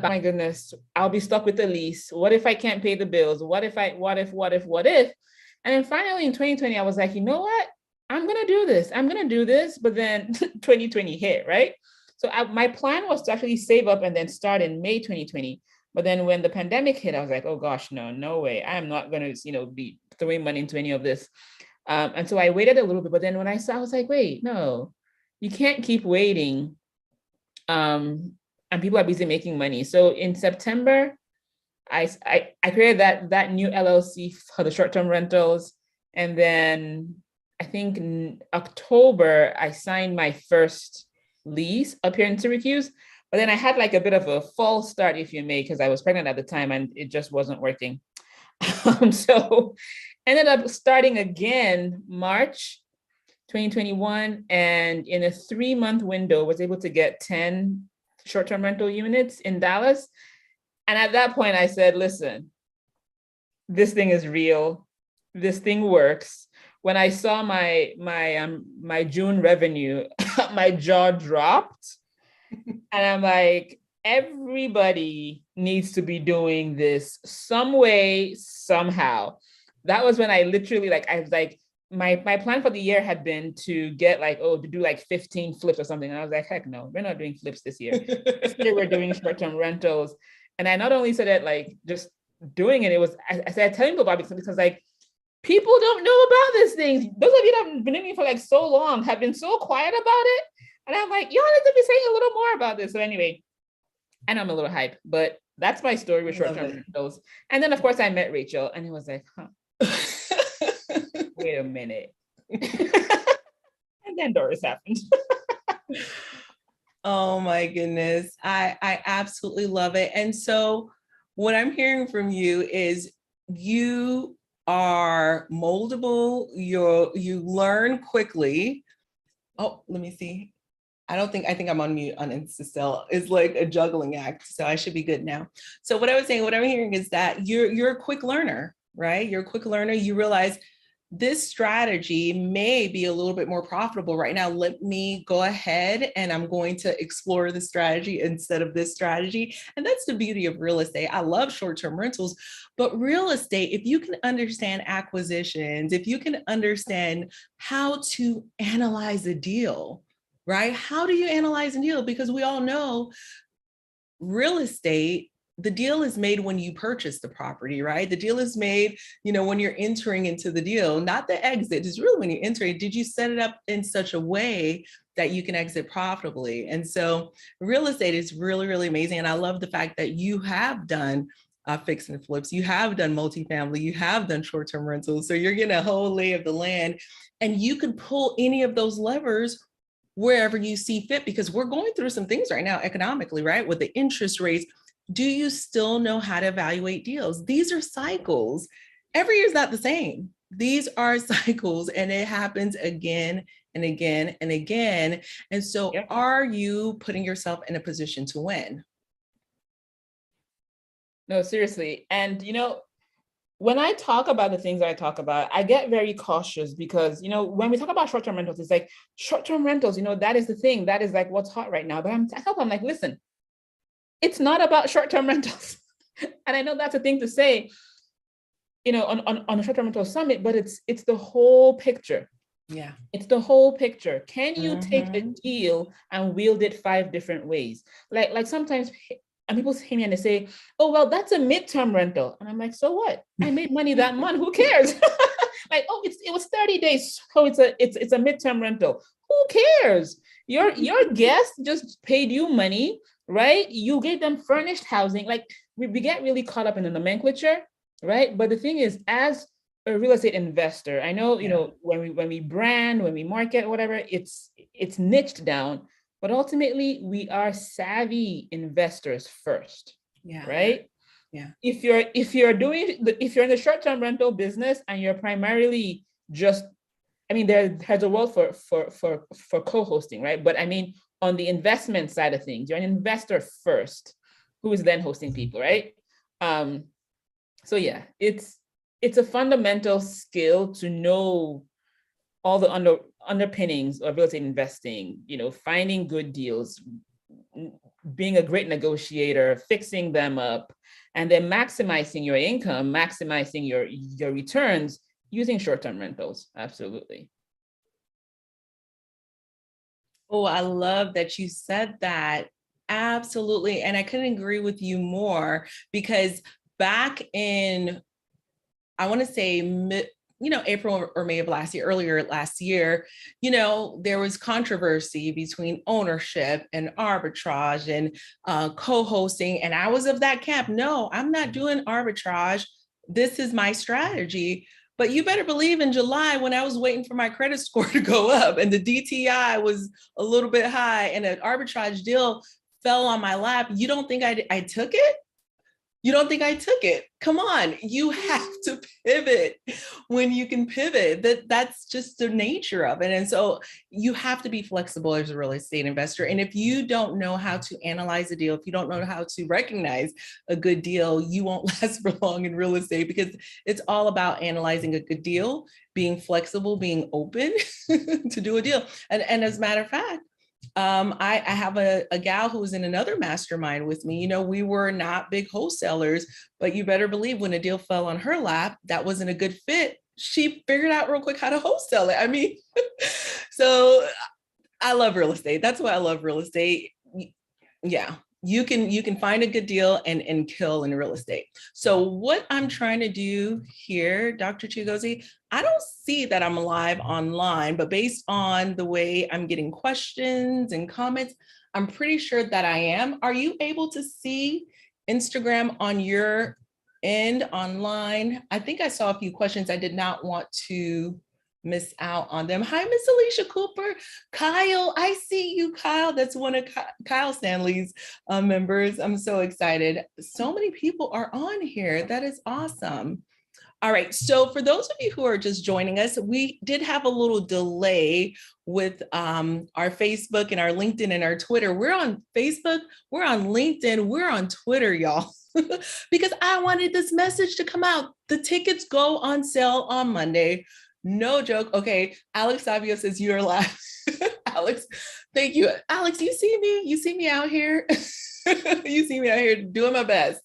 my goodness, I'll be stuck with the lease. What if I can't pay the bills? What if? And then finally in 2020, I was like, you know what? I'm going to do this. I'm going to do this. But then 2020 hit, right? So my plan was to actually save up and then start in May 2020. But then when the pandemic hit, I was like, oh gosh, no way. I am not going to, be throwing money into any of this. And so I waited a little bit. But then when I saw, I was like, wait, no, you can't keep waiting. And people are busy making money. So in September, I created that new LLC for the short-term rentals. And then I think in October, I signed my first lease up here in Syracuse. But then I had like a bit of a false start, if you may, because I was pregnant at the time and it just wasn't working. So ended up starting again March 2021. And in a 3-month window, was able to get 10 short-term rental units in Dallas. And at that point, I said, listen, this thing is real. This thing works. When I saw my June revenue, my jaw dropped. And I'm like, everybody needs to be doing this some way, somehow. That was when I literally, I was like, my plan for the year had been to get to do 15 flips or something. And I was like, heck no, we're not doing flips this year. This year we're doing short-term rentals. And I not only said that just doing it, I said telling people about it because people don't know about this thing. Those of you that have been in me for so long have been so quiet about it. And I'm like, y'all need to be saying a little more about this. So anyway, I know I'm a little hype, but that's my story with short-term rentals. And then of course I met Rachel and it was like, wait a minute. And then Doris happened. Oh my goodness. I absolutely love it. And so what I'm hearing from you is you are moldable, you learn quickly. Oh, let me see. I think I'm on mute on Insta still. It's like a juggling act. So I should be good now. So what I'm hearing is that you're a quick learner, right? You're a quick learner. You realize this strategy may be a little bit more profitable right now. Let me go ahead and I'm going to explore the strategy instead of this strategy. And that's the beauty of real estate. I love short-term rentals, but real estate, if you can understand acquisitions, if you can understand how to analyze a deal, right? How do you analyze a deal? Because we all know real estate, the deal is made when you purchase the property, right? The deal is made, when you're entering into the deal, not the exit. It's really when you enter it. Did you set it up in such a way that you can exit profitably? And so real estate is really, really amazing. And I love the fact that you have done fix and flips. You have done multifamily. You have done short-term rentals. So you're getting a whole lay of the land and you can pull any of those levers wherever you see fit, because we're going through some things right now economically, right? With the interest rates. Do you still know how to evaluate deals? These are cycles. Every year is not the same. These are cycles and it happens again and again and again. And so Are you putting yourself in a position to win? No, seriously. And, when I talk about the things that I talk about, I get very cautious because, when we talk about short-term rentals, it's like short-term rentals, that is the thing. That is what's hot right now. But I'm like, listen, it's not about short-term rentals. And I know that's a thing to say, on a short-term rental summit, but it's the whole picture. Yeah. It's the whole picture. Can you take a deal and wield it 5 different ways? Like sometimes and people hear me and they say, oh, well, that's a midterm rental. And I'm like, so what? I made money that month. Who cares? It was 30 days. So it's a midterm rental. Who cares? Your guest just paid you money, right? You gave them furnished housing. We get really caught up in the nomenclature, right? But the thing is, as a real estate investor, I know, when we brand, when we market, whatever, it's niched down, but ultimately we are savvy investors first, right? Yeah. If you're in the short-term rental business and you're primarily just, there's a world for co-hosting, right? But on the investment side of things, you're an investor first, who is then hosting people, right? So yeah, it's a fundamental skill to know all the underpinnings of real estate investing, finding good deals, being a great negotiator, fixing them up, and then maximizing your income, maximizing your returns using short-term rentals. Absolutely. Oh, I love that you said that. Absolutely. And I couldn't agree with you more, because back in, I want to say April or May of last year, earlier last year, there was controversy between ownership and arbitrage and co-hosting. And I was of that camp. No, I'm not doing arbitrage. This is my strategy. But you better believe in July, when I was waiting for my credit score to go up and the DTI was a little bit high and an arbitrage deal fell on my lap, you don't think I took it? You don't think I took it? Come on, you have to pivot when you can pivot. That's just the nature of it. And so you have to be flexible as a real estate investor. And if you don't know how to analyze a deal, if you don't know how to recognize a good deal, you won't last for long in real estate, because it's all about analyzing a good deal, being flexible, being open to do a deal. And as a matter of fact, I have a gal who was in another mastermind with me. We were not big wholesalers, but you better believe when a deal fell on her lap that wasn't a good fit, she figured out real quick how to wholesale it. I mean, so I love real estate. That's why I love real estate. Yeah. You can find a good deal and kill in real estate. So what I'm trying to do here, Dr. Chigozie, I don't see that I'm live online, but based on the way I'm getting questions and comments, I'm pretty sure that I am. Are you able to see Instagram on your end online? I think I saw a few questions. I did not want to miss out on them. Hi, Miss Alicia Cooper. Kyle, I see you, Kyle. That's one of Kyle Stanley's members. I'm so excited. So many people are on here. That is awesome. All right, so for those of you who are just joining us, we did have a little delay with our Facebook and our LinkedIn and our Twitter. We're on Facebook, we're on LinkedIn, we're on Twitter, y'all, because I wanted this message to come out. The tickets go on sale on Monday. No joke. Okay, Alex Savio says you're live. Alex, thank you. Alex, you see me? You see me out here? You see me out here doing my best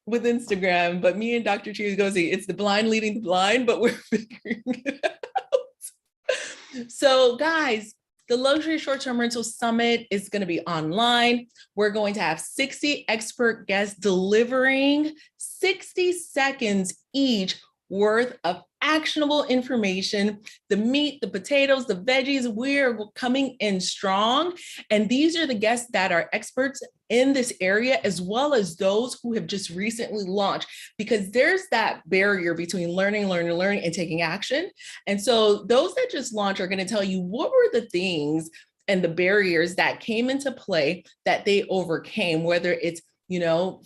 with Instagram, but me and Dr. Chigozie, it's the blind leading the blind, but we're figuring it out. So guys, the Luxury Short-Term Rental Summit is going to be online. We're going to have 60 expert guests delivering 60 seconds each worth of actionable information, the meat, the potatoes, the veggies. We're coming in strong. And these are the guests that are experts in this area, as well as those who have just recently launched, because there's that barrier between learning, and taking action. And so those that just launched are going to tell you what were the things and the barriers that came into play that they overcame, whether it's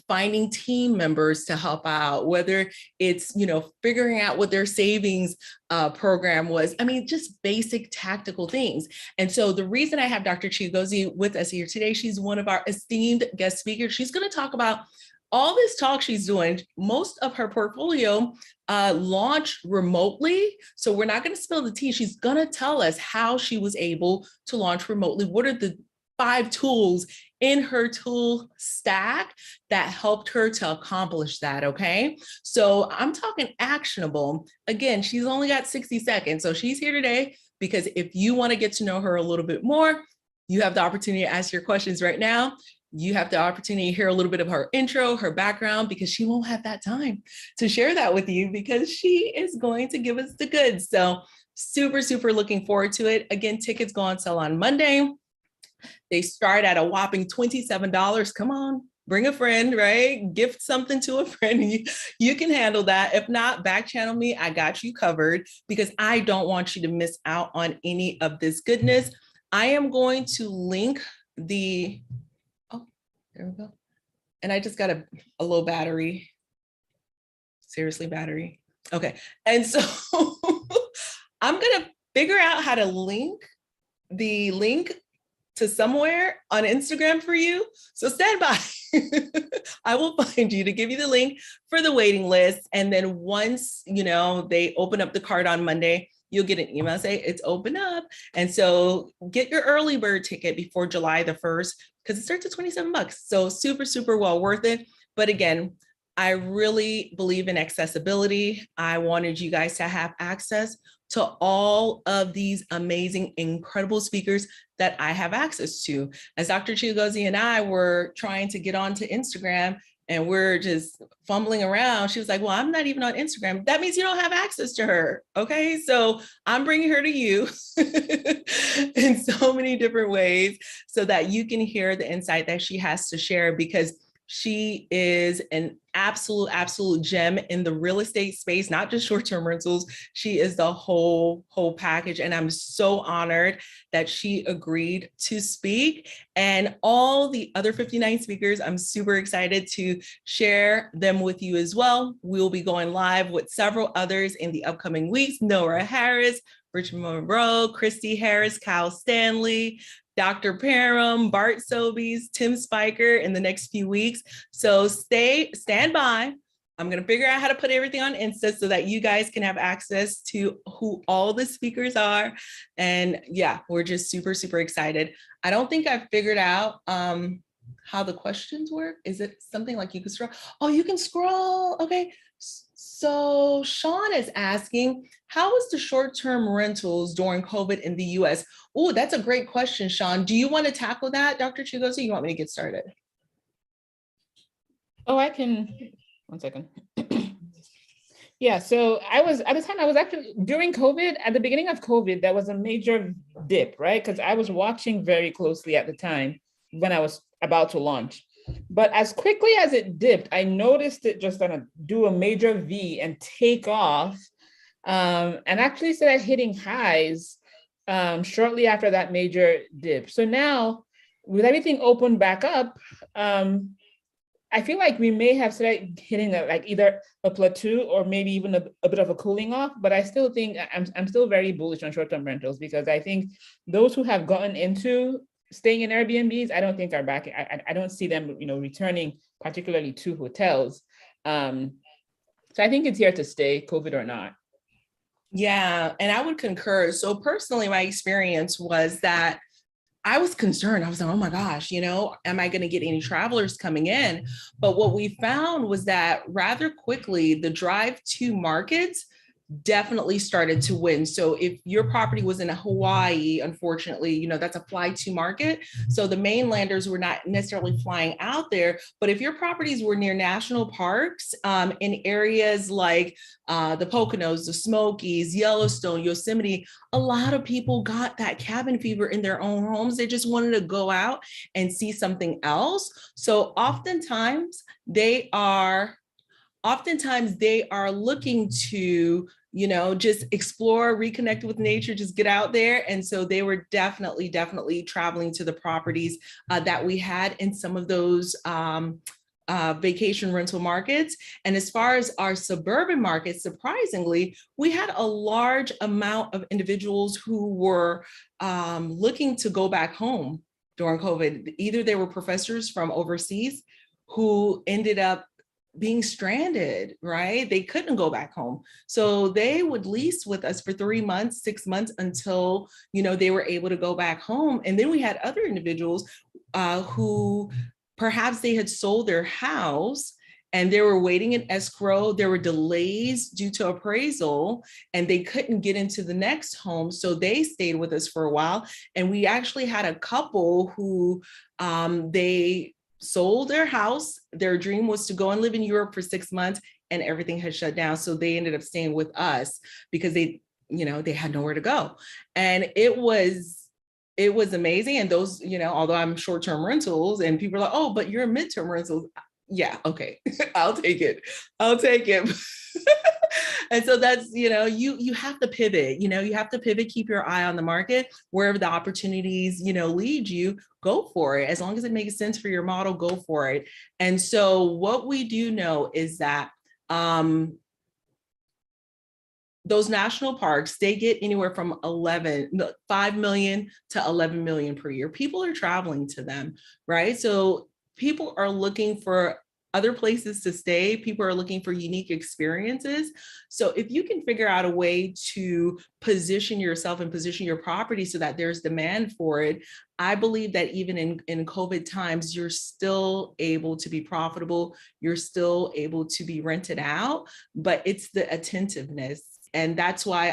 finding team members to help out, whether it's, figuring out what their savings program was. I mean, just basic tactical things. And so the reason I have Dr. Chigozie with us here today, she's one of our esteemed guest speakers. She's going to talk about all this talk she's doing. Most of her portfolio launched remotely. So we're not going to spill the tea. She's going to tell us how she was able to launch remotely. What are the 5 tools in her tool stack that helped her to accomplish that, okay? So I'm talking actionable. Again, she's only got 60 seconds. So she's here today because if you want to get to know her a little bit more, you have the opportunity to ask your questions right now. You have the opportunity to hear a little bit of her intro, her background, because she won't have that time to share that with you because she is going to give us the goods. So super, super looking forward to it. Again, tickets go on sale on Monday. They start at a whopping $27. Come on, bring a friend, right? Gift something to a friend. You can handle that. If not, back channel me. I got you covered because I don't want you to miss out on any of this goodness. I am going to link the, oh, there we go. And I just got a low battery. Seriously, battery. Okay. And so I'm going to figure out how to link the link to somewhere on Instagram for you. So stand by. I will find you to give you the link for the waiting list. And then once, they open up the card on Monday, you'll get an email say it's open up. And so get your early bird ticket before July the 1st, because it starts at $27. So super, super well worth it. But again, I really believe in accessibility. I wanted you guys to have access to all of these amazing, incredible speakers that I have access to. As Dr. Chigozie and I were trying to get onto Instagram and we're just fumbling around, she was like, well, I'm not even on Instagram. That means you don't have access to her. Okay, so I'm bringing her to you in so many different ways so that you can hear the insight that she has to share, because she is an absolute gem in the real estate space, not just short-term rentals. She is the whole package. And I'm so honored that she agreed to speak. And all the other 59 speakers, I'm super excited to share them with you as well. We'll be going live with several others in the upcoming weeks. Nora Harris, Richard Monroe, Christy Harris, Kyle Stanley, Dr. Parham, Bart Sobeys, Tim Spiker in the next few weeks. So stand by. I'm going to figure out how to put everything on Insta so that you guys can have access to who all the speakers are. And yeah, we're just super, super excited. I don't think I've figured out how the questions work. Is it something like you can scroll? Oh, you can scroll. Okay. So Sean is asking, how was the short-term rentals during COVID in the US? Oh, that's a great question, Sean. Do you want to tackle that, Dr. Chigozie? You want me to get started? Oh, I can, 1 second. Yeah, so at the time I was actually, during COVID, at the beginning of COVID, there was a major dip, right? Because I was watching very closely at the time when I was about to launch. But as quickly as it dipped, I noticed it just gonna do a major V and take off, and actually started hitting highs shortly after that major dip. So now, with everything opened back up, I feel like we may have started hitting like either a plateau or maybe even a bit of a cooling off. But I still think I'm still very bullish on short-term rentals, because I think those who have gotten into staying in Airbnbs, I don't think are back. I don't see them, returning particularly to hotels. So I think it's here to stay, COVID or not. Yeah, and I would concur. So personally, my experience was that I was concerned. I was like, oh my gosh, am I going to get any travelers coming in? But what we found was that rather quickly, the drive to markets definitely started to win. So if your property was in Hawaii, unfortunately, that's a fly to market. So the mainlanders were not necessarily flying out there. But if your properties were near national parks, in areas like the Poconos, the Smokies, Yellowstone, Yosemite, a lot of people got that cabin fever in their own homes. They just wanted to go out and see something else. So oftentimes they are looking to, just explore, reconnect with nature, just get out there. And so they were definitely traveling to the properties that we had in some of those vacation rental markets. And as far as our suburban markets, surprisingly, we had a large amount of individuals who were looking to go back home during COVID. Either they were professors from overseas who ended up being stranded, right? They couldn't go back home. So they would lease with us for 3 months, 6 months until, they were able to go back home. And then we had other individuals who perhaps they had sold their house and they were waiting in escrow. There were delays due to appraisal and they couldn't get into the next home. So they stayed with us for a while. And we actually had a couple who they sold their house. Their dream was to go and live in Europe for 6 months and everything had shut down. So they ended up staying with us because they had nowhere to go. And it was amazing. And those, although I'm short-term rentals and people are like, oh, but you're midterm rentals. Yeah, okay, I'll take it. And so that's, you have to pivot, you have to pivot, keep your eye on the market, wherever the opportunities, lead you, go for it. As long as it makes sense for your model, go for it. And so what we do know is that those national parks, they get anywhere from 5 million to 11 million per year. People are traveling to them, right? So people are looking for other places to stay. People are looking for unique experiences. So if you can figure out a way to position yourself and position your property so that there's demand for it, I believe that even in COVID times, you're still able to be profitable. You're still able to be rented out, but it's the attentiveness. And that's why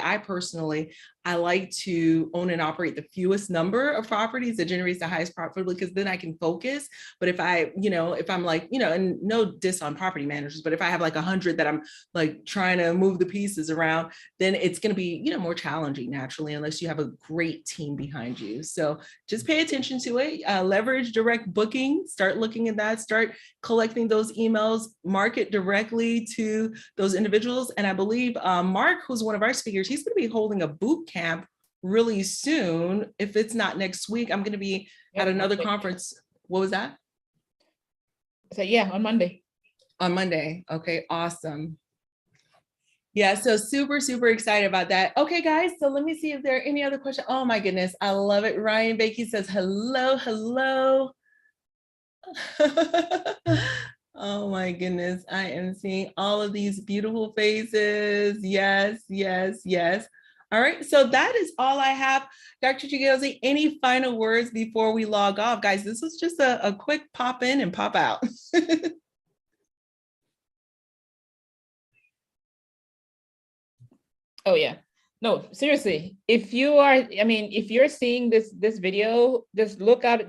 I like to own and operate the fewest number of properties that generates the highest profit, because then I can focus. But if I'm like, and no diss on property managers, but if I have like 100 that I'm like trying to move the pieces around, then it's going to be, more challenging naturally, unless you have a great team behind you. So just pay attention to it, leverage direct booking, start looking at that, start collecting those emails, market directly to those individuals. And I believe Mark, who's one of our speakers, he's going to be holding a boot camp really soon. If it's not next week, I'm going to be at another conference. What was that? So yeah, on Monday. On Monday. Okay, awesome. Yeah, so super, super excited about that. Okay, guys, so let me see if there are any other questions. Oh my goodness, I love it. Ryan Bakey says, hello, hello. Oh my goodness, I am seeing all of these beautiful faces. Yes, yes, yes. All right, so that is all I have. Dr. Chigozie, any final words before we log off? Guys, this was just a quick pop in and pop out. Oh yeah. No, seriously. If you're seeing this video, just look out,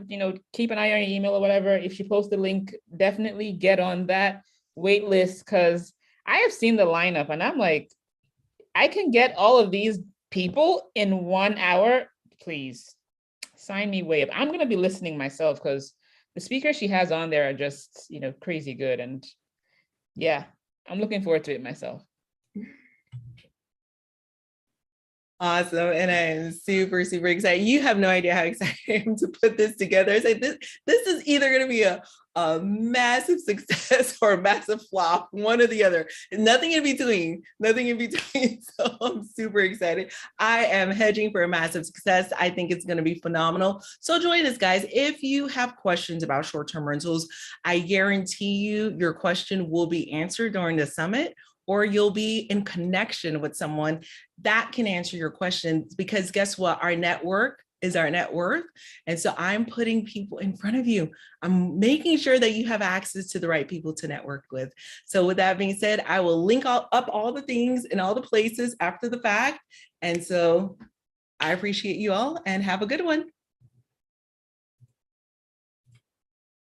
keep an eye on your email or whatever. If she posts the link, definitely get on that wait list, because I have seen the lineup and I'm like, I can get all of these people in 1 hour. Please sign me way up. I'm going to be listening myself, because the speakers she has on there are just, crazy good. And yeah, I'm looking forward to it myself. Awesome. And I am super, super excited. You have no idea how excited I am to put this together. It's like this is either going to be a massive success or a massive flop, one or the other. Nothing in between, nothing in between. So I'm super excited. I am hedging for a massive success. I think it's going to be phenomenal. So join us, guys. If you have questions about short-term rentals, I guarantee you your question will be answered during the summit, or you'll be in connection with someone that can answer your questions, because guess what? Our network is our net worth. And so I'm putting people in front of you. I'm making sure that you have access to the right people to network with. So with that being said, I will link up all the things in all the places after the fact. And so I appreciate you all and have a good one.